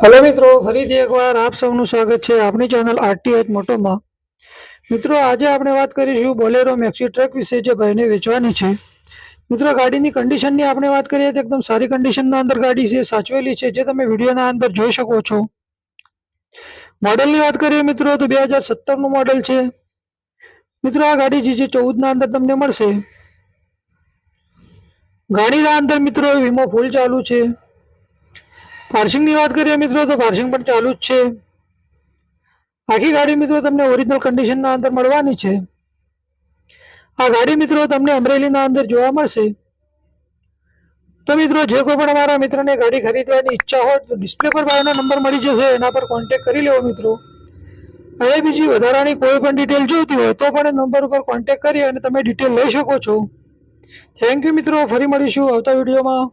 Hello मित्रों, फरीथी एकवार आप सबનું સ્વાગત છે આપણી ચેનલ આરટીએચ મોટોમાં। મિત્રો, આજે આપણે વાત કરીશું બોલેરો મેક્સી ટ્રક વિશે જે ભાઈને વેચવાની છે। મિત્રો, ગાડીની કન્ડિશનની આપણે વાત કરીએ તો એકદમ સારી કન્ડિશનના અંદર ગાડી છે, સાચવેલી છે, જે તમે વિડીયોના અંદર જોઈ શકો છો। મોડેલની વાત કરીએ મિત્રો તો 2017નું મોડેલ છે। મિત્રો, આ ગાડી GJ 14ના અંદર તમને મળશે। ગાડીના અંદર મિત્રો વીમો ફૂલ ચાલુ છે। પાર્સિંગની વાત કરીએ મિત્રો તો પાર્સિંગ પણ ચાલુ જ છે। આખી ગાડી મિત્રો તમને ઓરિજિનલ કન્ડિશનના અંદર મળવાની છે। આ ગાડી મિત્રો તમને અમરેલીના અંદર જોવા મળશે। તો મિત્રો, જે કોઈ પણ અમારા મિત્રને ગાડી ખરીદવાની ઈચ્છા હોય તો ડિસ્પ્લે પર ભાઈનો નંબર મળી જશે, એના પર કોન્ટેક્ટ કરી લેવો મિત્રો। અને બીજી વધારાની કોઈ પણ ડિટેલ જોઈતી હોય તો પણ નંબર ઉપર કોન્ટેક્ટ કરી અને તમે ડિટેલ લઈ શકો છો। થેન્ક યુ મિત્રો, ફરી મળીશું આવતા વિડીયોમાં।